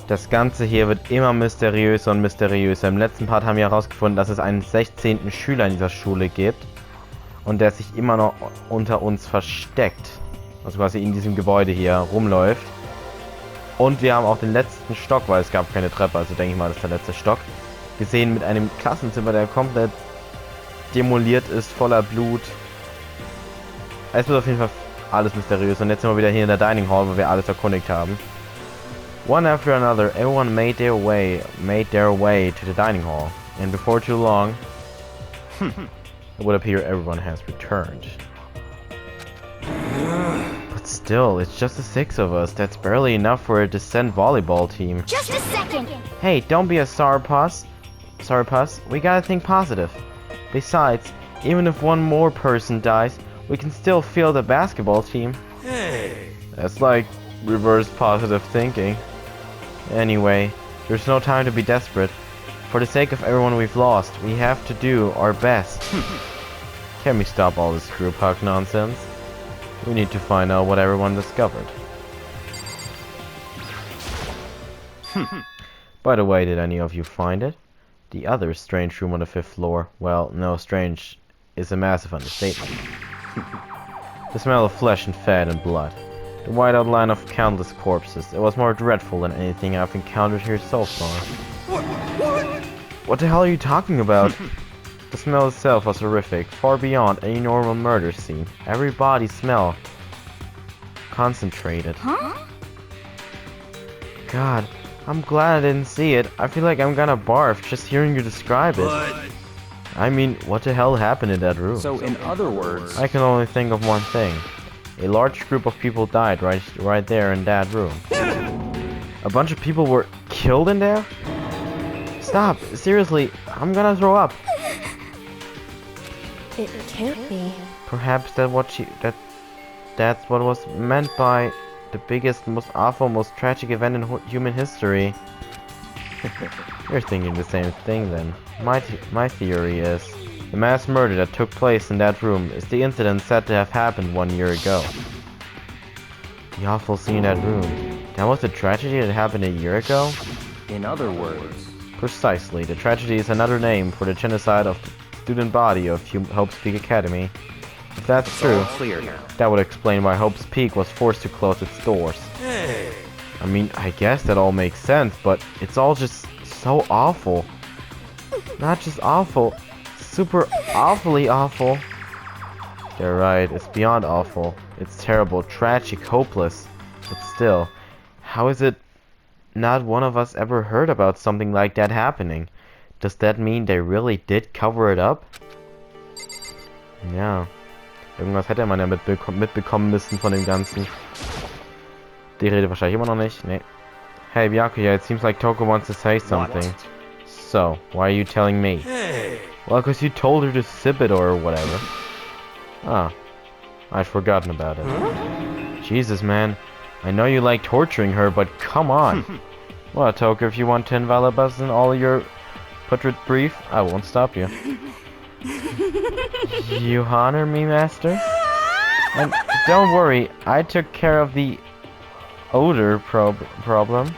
Das Ganze hier wird immer mysteriöser und mysteriöser. Im letzten Part haben wir herausgefunden, dass es einen 16. Schüler in dieser Schule gibt. Und der sich immer noch unter uns versteckt. Also quasi in diesem Gebäude hier rumläuft. Und wir haben auch den letzten Stock, weil es gab keine Treppe, also denke ich mal, das ist der letzte Stock, gesehen mit einem Klassenzimmer, der komplett demoliert ist, voller Blut. Es wird auf jeden Fall alles mysteriös. Und jetzt sind wir wieder hier in der Dining Hall, wo wir alles erkundigt haben. One after another, everyone made their way to the dining hall. And before too long, it would appear everyone has returned. But still, it's just the 6 of us. That's barely enough for a descent volleyball team. Just a second! Hey, don't be a sourpuss. We gotta think positive. Besides, even if one more person dies, we can still field the basketball team. Hey! That's like reverse positive thinking. Anyway, there's no time to be desperate. For the sake of everyone we've lost, we have to do our best. Can we stop all this group hug nonsense? We need to find out what everyone discovered. By the way, did any of you find it? The other strange room on the 5th floor. Well, no, strange is a massive understatement. The smell of flesh and fat and blood. The white outline of countless corpses. It was more dreadful than anything I've encountered here so far. What the hell are you talking about? The smell itself was horrific, far beyond any normal murder scene. Every body smell concentrated. Huh? God, I'm glad I didn't see it. I feel like I'm gonna barf just hearing you describe it. I mean, what the hell happened in that room? So in other words, I can only think of one thing. A large group of people died right there in that room. A bunch of people were killed in there? Stop! Seriously, I'm gonna throw up. It can't be. Perhaps that's what was meant by the biggest, most awful, most tragic event in human history. You're thinking the same thing then. My theory is the mass murder that took place in that room is the incident said to have happened 1 year ago. The awful scene in that room. That was the tragedy that happened a year ago? in other words. Precisely. The tragedy is another name for the genocide of the student body of Hope's Peak Academy. If that's true, Clear now. that would explain why Hope's Peak was forced to close its doors. Hey. I mean, I guess that all makes sense, but it's all just so awful. Not just awful, super awfully awful. They're right, it's beyond awful. It's terrible, tragic, hopeless. But still, how is it not one of us ever heard about something like that happening? Does that mean they really did cover it up? Ja. Irgendwas hätte man ja mitbekommen müssen von dem Ganzen. Die Rede wahrscheinlich immer noch nicht. Nee. Hey, Byakuya, it seems like Toko wants to say something. What? So, why are you telling me? Hey. Well, because you told her to sip it or whatever. Ah. I'd forgotten about it. Huh? Jesus, man. I know you like torturing her, but come on. Well, Toko, if you want 10 valabas in all your portrait brief, I won't stop you. You honor me, master? And don't worry, I took care of the odor problem.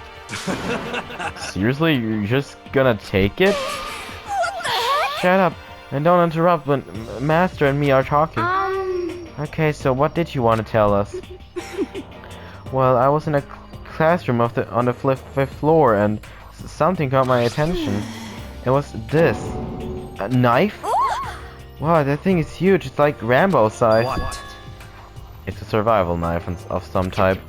Seriously, you're just gonna take it? What the heck? Shut up and don't interrupt when Master and me are talking. Okay, so what did you want to tell us? Well, I was in a classroom on the 5th floor and something caught my attention. It was this. A knife? Wow, that thing is huge. It's like Rambo size. What? It's a survival knife of some type.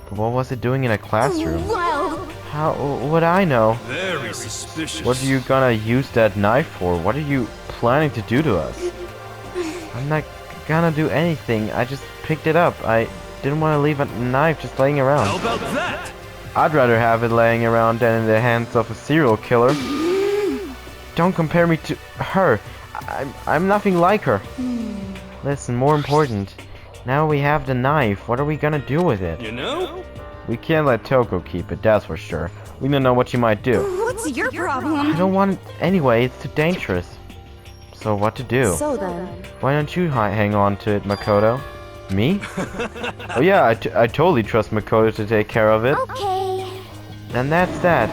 But what was it doing in a classroom? Well, How would I know? Very suspicious. What are you gonna use that knife for? What are you planning to do to us? I'm not gonna do anything. I just picked it up. I didn't want to leave a knife just laying around. How about that? I'd rather have it laying around than in the hands of a serial killer. Don't compare me to her. I'm nothing like her. Listen, more important. Now we have the knife. What are we gonna do with it? You know? We can't let Toko keep it, that's for sure. We don't know what she might do. what's your problem? I don't want it anyway. It's too dangerous. So what to do? So then, Why don't you hang on to it, Makoto? Me? Oh yeah, I totally trust Makoto to take care of it. okay. And that's that.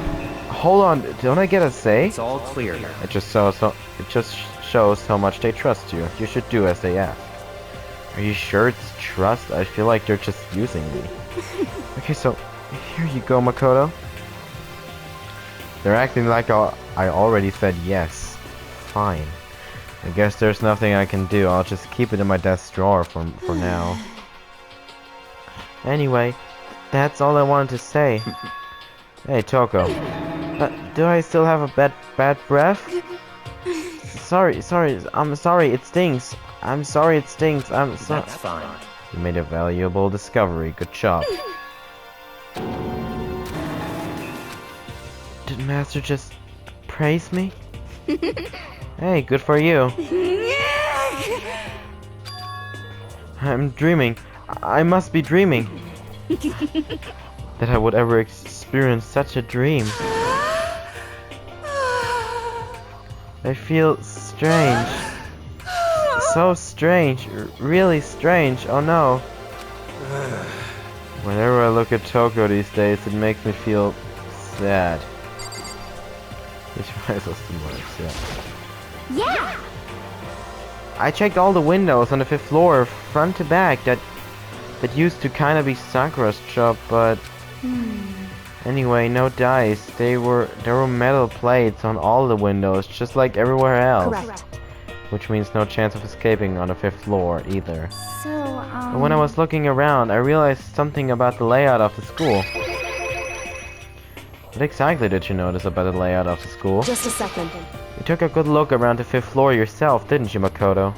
Hold on, don't I get a say? It's all clear. It just shows how much they trust you. You should do as they ask. Are you sure it's trust? I feel like they're just using me. Okay, so here you go, Makoto. They're acting like I already said yes. Fine. I guess there's nothing I can do. I'll just keep it in my desk drawer for now. Anyway, that's all I wanted to say. Hey, Toko. Do I still have a bad breath? Sorry, I'm sorry, it stinks. I'm sorry, it stinks. I'm sorry. That's fine. You made a valuable discovery. Good job. Did Master just praise me? Hey, good for you. I'm dreaming. I must be dreaming. That I would ever experience such a dream. I feel strange. So strange. Really strange. Oh no. Whenever I look at Toko these days, it makes me feel sad. Ich weiß, was du meinst, ja. Yeah! I checked all the windows on the 5th floor, front to back. That used to kinda be Sakura's job, but anyway, no dice. There were metal plates on all the windows, just like everywhere else. Correct. Which means no chance of escaping on the 5th floor either. So, But when I was looking around, I realized something about the layout of the school. What exactly did you notice about the layout of the school? just a second. You took a good look around the 5th floor yourself, didn't you, Makoto?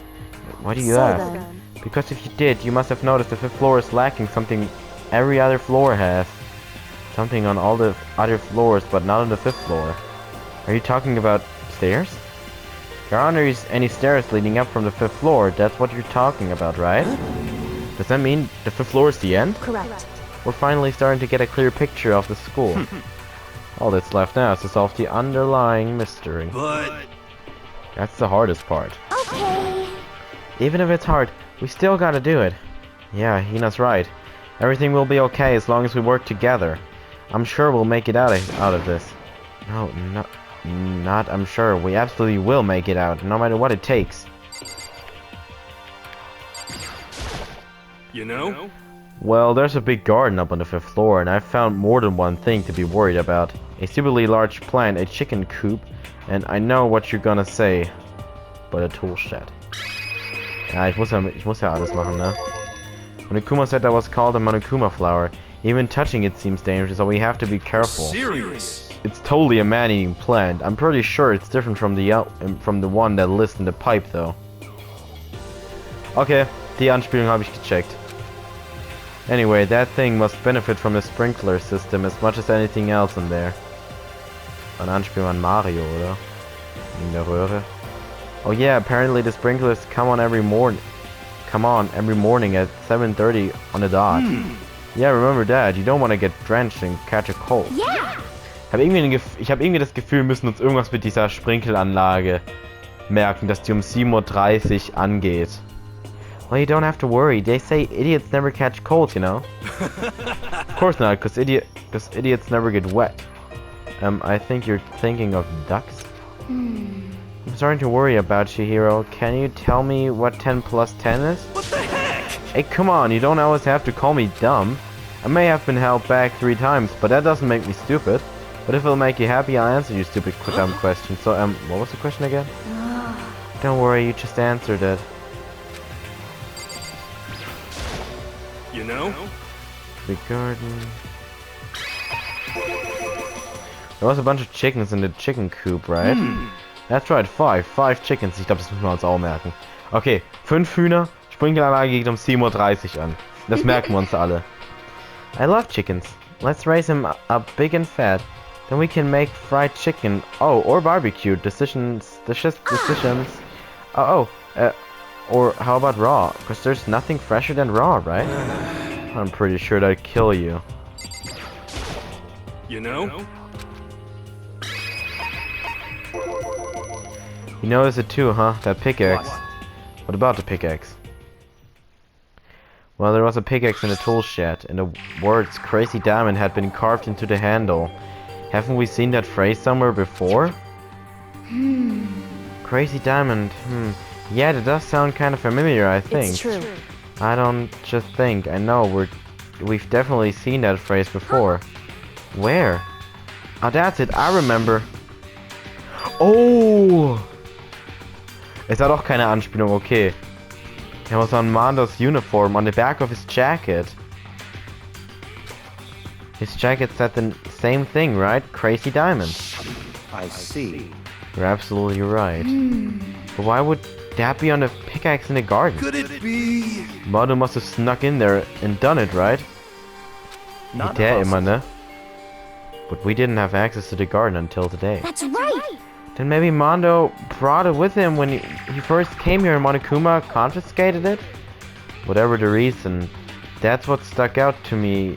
Why do you So ask? then. Because if you did, you must have noticed the 5th floor is lacking something every other floor has. Something on all the other floors, but not on the 5th floor. Are you talking about stairs? There aren't any stairs leading up from the 5th floor, that's what you're talking about, right? Does that mean the 5th floor is the end? Correct. We're finally starting to get a clear picture of the school. All that's left now is to solve the underlying mystery. But That's the hardest part. Okay. Even if it's hard, we still gotta do it. Yeah, Hina's right. Everything will be okay as long as we work together. I'm sure we'll make it out of this. No, not I'm sure. We absolutely will make it out, no matter what it takes. you know? Well, there's a big garden up on the 5th floor, and I've found more than one thing to be worried about. A stupidly large plant, a chicken coop, and I know what you're gonna say. But a tool shed. Ja, ich muss ja alles machen, ne? Monokuma said that was called a Monokuma flower. Even touching it seems dangerous, so we have to be careful. Serious. It's totally a man-eating plant. I'm pretty sure it's different from the one that lives in the pipe, though. Okay, die Anspielung habe ich gecheckt. Anyway, that thing must benefit from the sprinkler system as much as anything else in there. Eine Anspielung an Mario, oder? In der Röhre. Oh yeah, apparently the sprinklers come on every morning at 7:30 on the dot. Yeah, remember that. You don't want to get drenched and catch a cold. Yeah! Ich hab irgendwie das Gefühl, wir müssen uns irgendwas mit dieser Sprinkelanlage merken, dass die um 7:30 Uhr angeht. Well, you don't have to worry. They say idiots never catch colds, you know? Of course not, because idiots never get wet. I think you're thinking of ducks? I'm starting to worry about Chihiro. Can you tell me what 10 plus 10 is? What the heck? Hey, come on, you don't always have to call me dumb. I may have been held back 3 times, but that doesn't make me stupid. But if it'll make you happy, I'll answer your stupid dumb question. So, what was the question again? Don't worry, you just answered it. You know? The garden. There was a bunch of chickens in the chicken coop, right? That's right, 5 chickens. Ich glaube, das müssen wir uns auch merken. Okay, 5 Hühner, Sprinkelanlage geht um 7:30 Uhr an. Das merken wir uns alle. I love chickens. Let's raise them up big and fat. Then we can make fried chicken. Oh, or barbecue. Decisions. Or how about raw? Because there's nothing fresher than raw, right? I'm pretty sure that'd kill you. You know? You notice it too, huh? That pickaxe. What about the pickaxe? Well, there was a pickaxe in the tool shed, and the words Crazy Diamond had been carved into the handle. Haven't we seen that phrase somewhere before? Crazy Diamond, yeah, that does sound kind of familiar, I think. It's true. I don't just think, I know, we've definitely seen that phrase before. Where? Oh, that's it, I remember. Oh! Es war doch keine Anspielung, okay. It was on Mando's uniform, on the back of his jacket. His jacket said the same thing, right? Crazy Diamond. I see. You're absolutely right. But why would that be on the pickaxe in the garden? Could it be? Mando must have snuck in there and done it, right? Not Der immer, possible. ne? But we didn't have access to the garden until today. That's right. Then maybe Mondo brought it with him when he first came here and Monokuma confiscated it? Whatever the reason, that's what stuck out to me.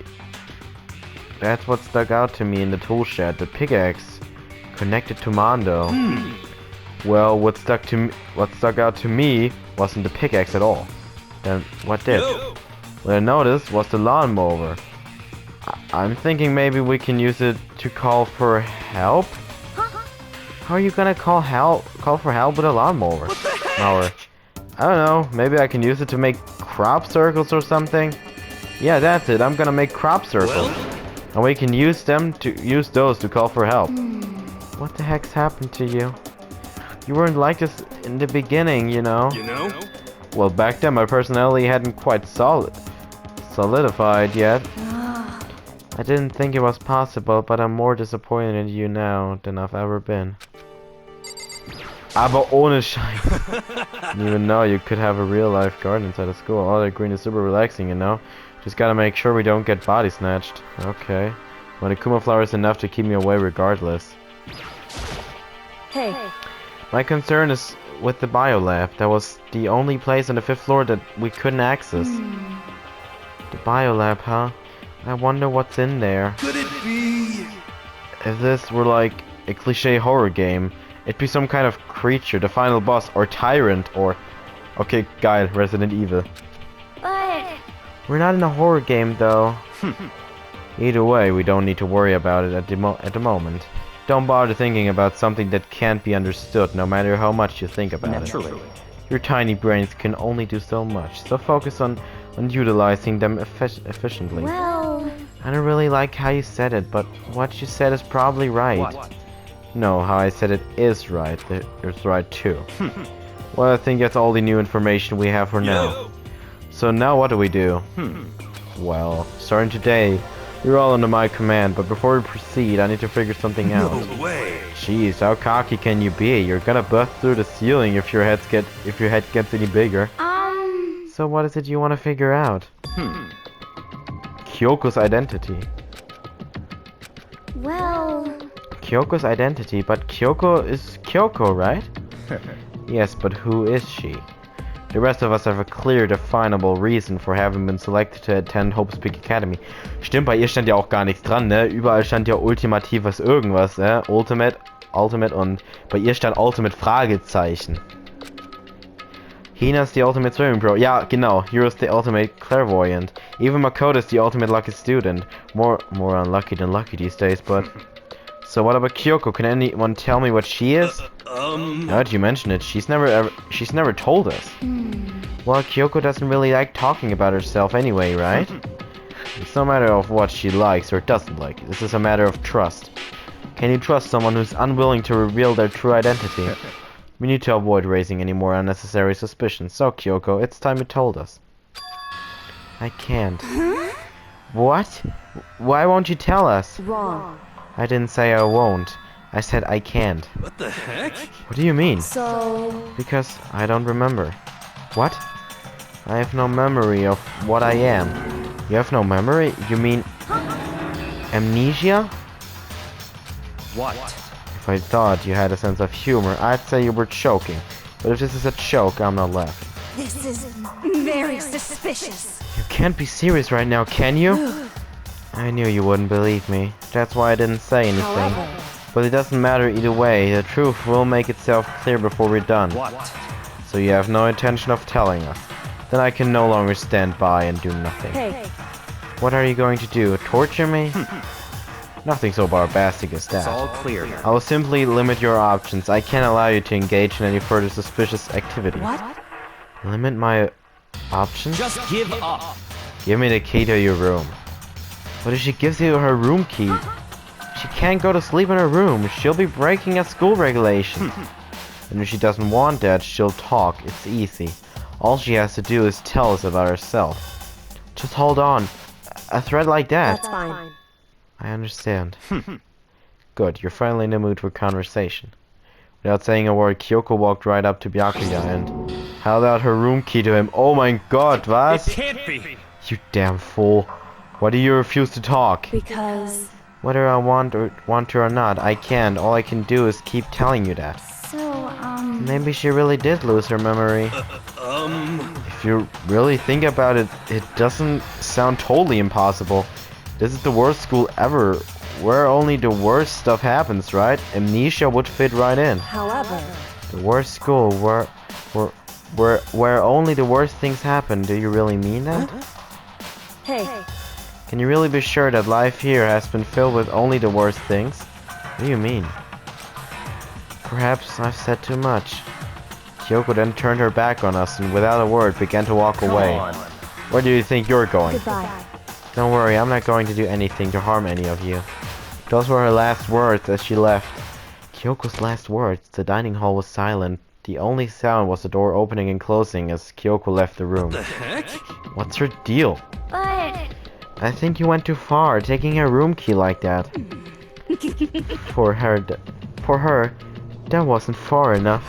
That's what stuck out to me in the tool shed, the pickaxe connected to Mondo. Well, what stuck out to me wasn't the pickaxe at all. Then what did? Yo. What I noticed was the lawnmower. I'm thinking maybe we can use it to call for help? How are you gonna call for help with a lawnmower? I don't know, maybe I can use it to make crop circles or something? Yeah, that's it, I'm gonna make crop circles. And we can use those to call for help. What the heck's happened to you? You weren't like this in the beginning, you know? You know? Well, back then my personality hadn't quite solidified yet. I didn't think it was possible, but I'm more disappointed in you now than I've ever been. Aber ohne Scheiß. Didn't even know you could have a real life garden inside of school. All that green is super relaxing, you know? Just gotta make sure we don't get body snatched. Okay. Monokuma flower is enough to keep me away regardless. Hey. My concern is with the biolab. That was the only place on the 5th floor that we couldn't access. The biolab, huh? I wonder what's in there. Could it be? If this were like a cliche horror game, it'd be some kind of creature, the final boss, or tyrant, or... Okay, guy, Resident Evil. But We're not in a horror game, though. Either way, we don't need to worry about it at the moment. Don't bother thinking about something that can't be understood, no matter how much you think about Naturally. it. Your tiny brains can only do so much, so focus on utilizing them efficiently. well, I don't really like how you said it, but what you said is probably right. What? No, how I said it is right. It's right too. Well, I think that's all the new information we have for now. Yo. So now what do we do? Well, starting today, you're all under my command, but before we proceed, I need to figure something out. No way. Jeez, how cocky can you be? You're gonna bust through the ceiling if your head gets any bigger. So what is it you want to figure out? Kyoko's identity. well, Kyoko's identity, but Kyoko is Kyoko, right? Yes, but who is she? The rest of us have a clear, definable reason for having been selected to attend Hope's Peak Academy. Stimmt, bei ihr stand ja auch gar nichts dran, ne? Überall stand ja ultimatives irgendwas, Ultimate und bei ihr stand Ultimate Fragezeichen. Hina's the ultimate swimming pro. Ja, genau. Hero's the ultimate clairvoyant. Even Makoto's the ultimate lucky student. More unlucky than lucky these days, but... So what about Kyoko? Can anyone tell me what she is? Now that you mention it, she's never told us. Well, Kyoko doesn't really like talking about herself anyway, right? It's no matter of what she likes or doesn't like. This is a matter of trust. Can you trust someone who's unwilling to reveal their true identity? We need to avoid raising any more unnecessary suspicions. So, Kyoko, it's time you told us. I can't. What? Why won't you tell us? wrong. I didn't say I won't. I said I can't. What the heck? What do you mean? So, Because I don't remember. What? I have no memory of what I am. You have no memory? You mean... amnesia? What? If I thought you had a sense of humor, I'd say you were joking. But if this is a joke, I'm not laughing. this is very suspicious. You can't be serious right now, can you? I knew you wouldn't believe me. That's why I didn't say anything. However, But it doesn't matter either way. The truth will make itself clear before we're done. What? So you have no intention of telling us. then I can no longer stand by and do nothing. Hey. What are you going to do? Torture me? Nothing so barbaric as It's that. all clear. I will simply limit your options. I can't allow you to engage in any further suspicious activity. What? Limit my options? Just give up. Give me the key to your room. But if she gives you her room key, she can't go to sleep in her room. She'll be breaking a school regulation. And if she doesn't want that, she'll talk. It's easy. All she has to do is tell us about herself. Just hold on. A threat like that. That's fine. I understand. Good, you're finally in the mood for conversation. Without saying a word, Kyoko walked right up to Byakuya and held out her room key to him. Oh my god, It was? can't be. You damn fool. Why do you refuse to talk? Because... Whether I want to or not, I can't. All I can do is keep telling you that. So, Maybe she really did lose her memory. If you really think about it, it doesn't sound totally impossible. This is the worst school ever, where only the worst stuff happens, right? Amnesia would fit right in. However... The worst school, where only the worst things happen. Do you really mean that? Hey. Can you really be sure that life here has been filled with only the worst things? What do you mean? Perhaps I've said too much. Kyoko then turned her back on us and without a word began to walk away. on. Where do you think you're going? Goodbye. Don't worry, I'm not going to do anything to harm any of you. Those were her last words as she left. Kyoko's last words. The dining hall was silent. The only sound was the door opening and closing as Kyoko left the room. The heck? What's her deal? But... I think you went too far, taking her room key like that. For her, that wasn't far enough.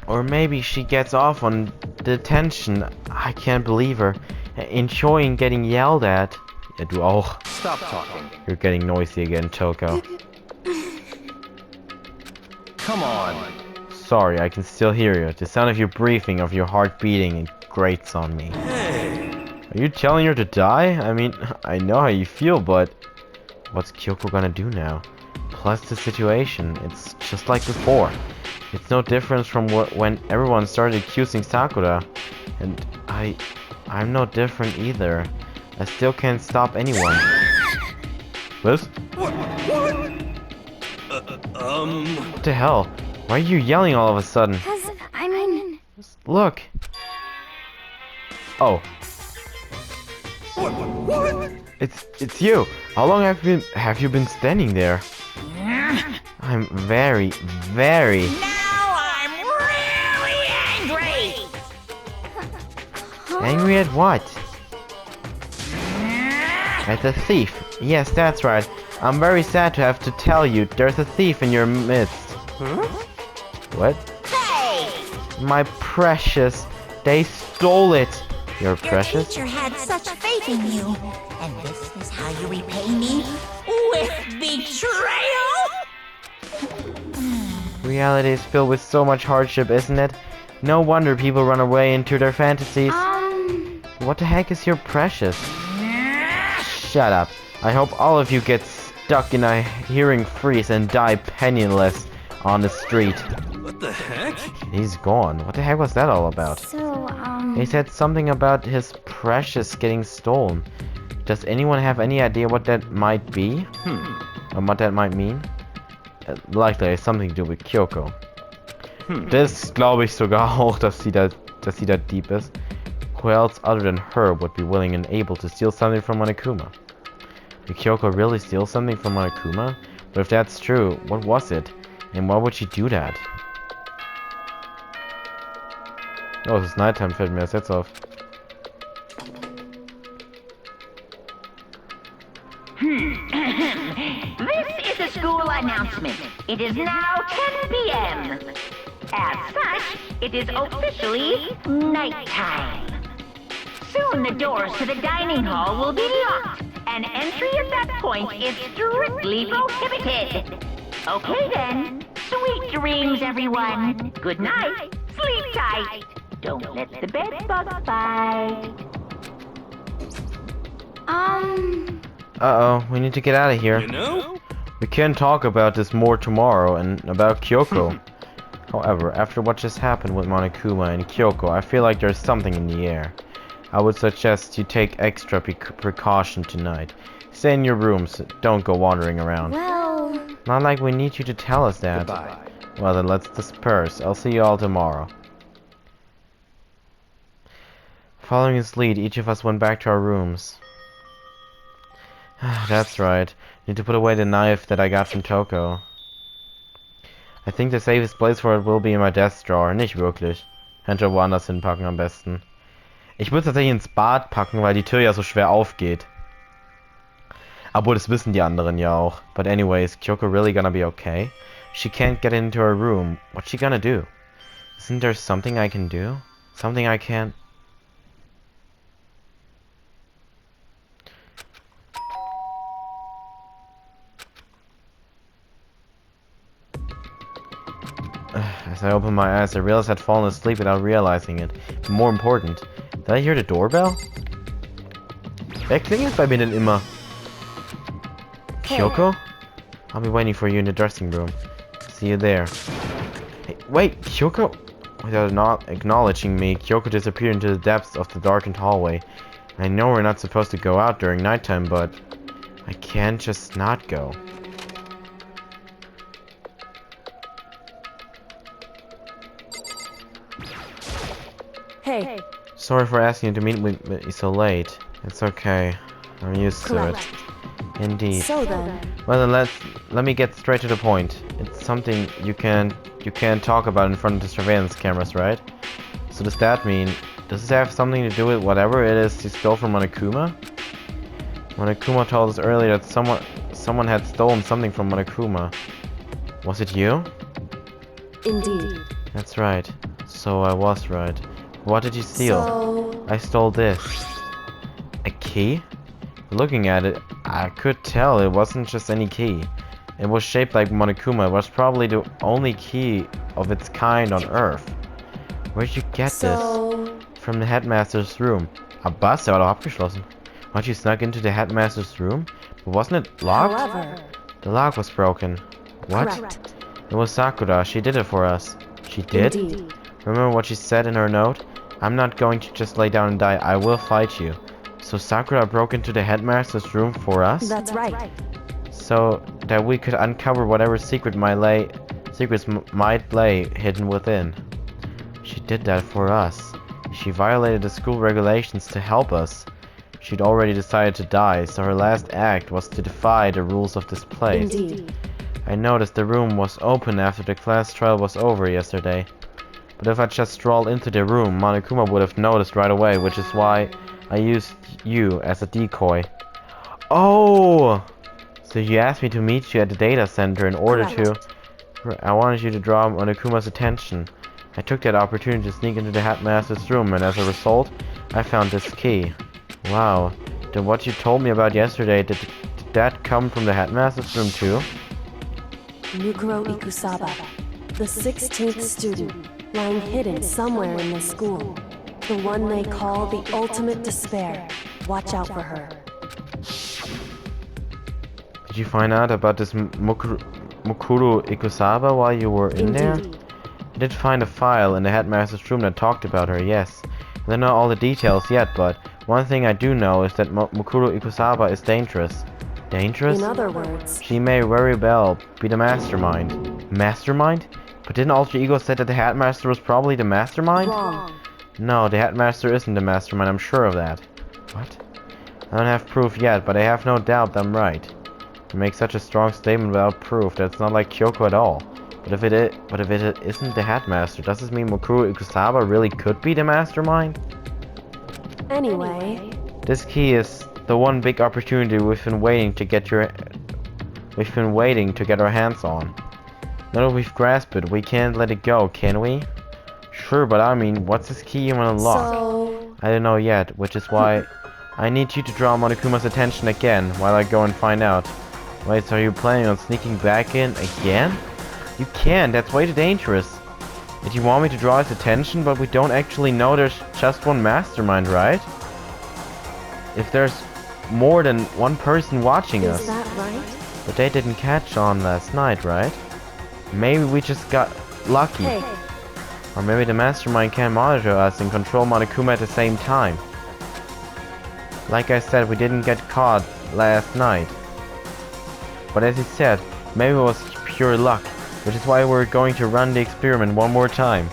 Or maybe she gets off on detention. I can't believe her. Enjoying getting yelled at. Ja, du auch. Stop talking. You're getting noisy again, Toko. Come on. Sorry, I can still hear you. The sound of your breathing, of your heart beating, it grates on me. Are you telling her to die? I mean, I know how you feel, but... What's Kyoko gonna do now? Plus the situation, it's just like before. It's no difference from when everyone started accusing Sakura. And I'm no different either. I still can't stop anyone. What? What the hell? Why are you yelling all of a sudden? Cause, I mean... Look. Oh. It's you. How long have you been standing there? I'm very Now I'm really angry! angry at what? At the thief. Yes, that's right. I'm very sad to have to tell you there's a thief in your midst. What? Hey! My precious. They stole it. Your Your precious? teacher had such faith in you. And this is how you repay me? With betrayal? Reality is filled with so much hardship, isn't it? No wonder people run away into their fantasies. What the heck is your precious? Shut up. I hope all of you get stuck in a hearing freeze and die penniless on the street. What the heck? He's gone. What the heck was that all about? So, He said something about his precious getting stolen. Does anyone have any idea what that might be? Or what that might mean? Likely it has something to do with Kyoko. Das glaube ich sogar auch, dass sie da deep ist. Who else other than her would be willing and able to steal something from Monokuma? Did Kyoko really steal something from Monokuma? But if that's true, what was it? And why would she do that? Oh, es ist Nighttime, fällt mir das jetzt auf. This is a school announcement. It is now 10 p.m. As such, it is officially nighttime. Soon the doors to the dining hall will be locked, and entry at that point is strictly prohibited. Okay then, sweet dreams everyone. Good night, sleep tight. Don't let the bed bug bite. Uh-oh, we need to get out of here. You know? We can talk about this more tomorrow and about Kyoko. However, after what just happened with Monokuma and Kyoko, I feel like there's something in the air. I would suggest you take extra precaution tonight. Stay in your rooms, don't go wandering around. Well... Not like we need you to tell us that. Goodbye. Well then, let's disperse. I'll see you all tomorrow. Following his lead, each of us went back to our rooms. That's right. Need to put away the knife that I got from Toko. I think the safest place for it will be in my desk drawer. Nicht wirklich. Hätte woanders hinpacken am besten. Ich würde es tatsächlich ins Bad packen, weil die Tür ja so schwer aufgeht. Obwohl, das wissen die anderen ja auch. But anyway, is Kyoko really gonna be okay? She can't get into her room. What's she gonna do? Isn't there something I can do? Something I can't... As I opened my eyes, I realized I'd fallen asleep without realizing it. But more important, did I hear the doorbell? Wer klingelt bei mir denn immer? Kyoko? I'll be waiting for you in the dressing room. See you there. Hey, wait, Kyoko? Without not acknowledging me, Kyoko disappeared into the depths of the darkened hallway. I know we're not supposed to go out during nighttime, but I can't just not go. Hey. Sorry for asking you to meet with me so late. It's okay. I'm used to it. Indeed. So then... Well then, let me get straight to the point. It's something you can't talk about in front of the surveillance cameras, right? So does that mean... Does this have something to do with whatever it is you stole from Monokuma? Monokuma told us earlier that someone had stolen something from Monokuma. Was it you? Indeed. That's right. So I was right. What did you steal? So... I stole this. A key? Looking at it, I could tell it wasn't just any key. It was shaped like Monokuma. It was probably the only key of its kind on Earth. Where'd you get this? From the headmaster's room. Abbas, er war doch abgeschlossen. What, you snuck into the headmaster's room? But wasn't it locked? However... The lock was broken. What? Correct. It was Sakura. She did it for us. She did? Indeed. Remember what she said in her note? I'm not going to just lay down and die. I will fight you. So Sakura broke into the headmaster's room for us? That's right. So that we could uncover whatever secrets might lay hidden within. She did that for us. She violated the school regulations to help us. She'd already decided to die, so her last act was to defy the rules of this place. Indeed. I noticed the room was open after the class trial was over yesterday. But if I just strolled into the room, Monokuma would have noticed right away, which is why I used you as a decoy. Oh! So you asked me to meet you at the data center in order to... I wanted you to draw Monokuma's attention. I took that opportunity to sneak into the headmaster's room, and as a result, I found this key. Wow. Then what you told me about yesterday, did that come from the headmaster's room too? Mukuro Ikusaba, the 16th student, lying hidden somewhere in the school. The one they call the ultimate despair. Watch out for her. Did you find out about this Mukuro Ikusaba while you were in there? I did find a file in the headmaster's room that talked about her, yes. I don't know all the details yet, but one thing I do know is that Mukuro Ikusaba is dangerous. Dangerous? In other words... She may very well be the mastermind. Mastermind? But didn't Alter Ego say that the headmaster was probably the mastermind? Wrong. No, the headmaster isn't the mastermind, I'm sure of that. What? I don't have proof yet, but I have no doubt I'm right. You make such a strong statement without proof that it's not like Kyoko at all. But if it isn't the headmaster, does this mean Mukuro Ikusaba really could be the mastermind? Anyway... This key is the one big opportunity we've been waiting to get our hands on. Now that we've grasped it, we can't let it go, can we? Sure, but I mean, what's this key you want to unlock? So... I don't know yet, which is why I need you to draw Monokuma's attention again while I go and find out. Wait, so are you planning on sneaking back in again? You can't, that's way too dangerous. Did you want me to draw his attention, but we don't actually know there's just one mastermind, right? If there's more than one person watching us. Is that right? But they didn't catch on last night, right? Maybe we just got lucky. Hey, Or maybe the mastermind can monitor us and control Monokuma at the same time. Like I said, we didn't get caught last night. But as he said, maybe it was pure luck, which is why we're going to run the experiment one more time.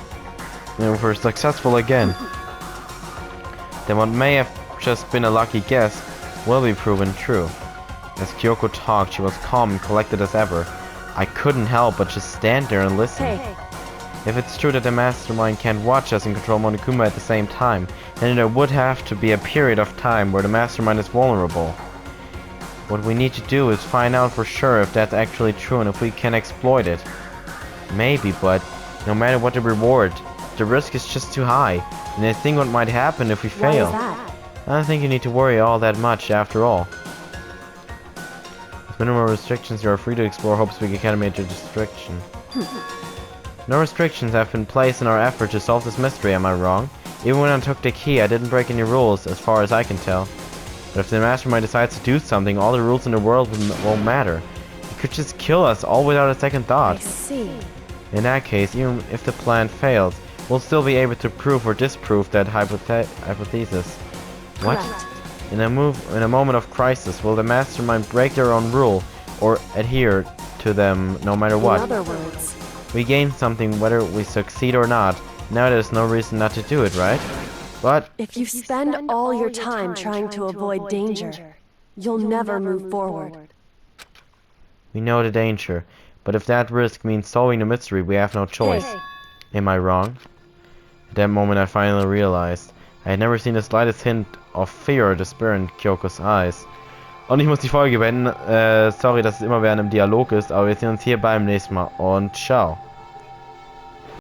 And if we're successful again, then what may have just been a lucky guess will be proven true. As Kyoko talked, she was calm and collected as ever. I couldn't help but just stand there and listen. hey, If it's true that the mastermind can't watch us and control Monokuma at the same time, then there would have to be a period of time where the mastermind is vulnerable. What we need to do is find out for sure if that's actually true and if we can exploit it. Maybe, but no matter what the reward, the risk is just too high, and I think what might happen if we why fail. is that? I don't think you need to worry all that much after all. With minimal restrictions, you are free to explore Hope's Peak Academy at your discretion. No restrictions have been placed in our effort to solve this mystery, am I wrong? Even when I took the key, I didn't break any rules, as far as I can tell. But if the mastermind decides to do something, all the rules in the world won't matter. He could just kill us all without a second I thought. see. In that case, even if the plan fails, we'll still be able to prove or disprove that hypothesis. What? Correct. In a moment of crisis, will the mastermind break their own rule or adhere to them no matter what? In other words, We gain something whether we succeed or not. Now there's no reason not to do it, right? But if you spend all your time trying to avoid danger, you'll never move forward. we know the danger. But if that risk means solving the mystery, we have no choice. Hey, Am I wrong? At that moment I finally realized. I had never seen the slightest hint of fear or despair in Kyokos eyes. Und ich muss die Folge beenden. Sorry, dass es immer während im Dialog ist, aber wir sehen uns hier beim nächsten Mal und ciao.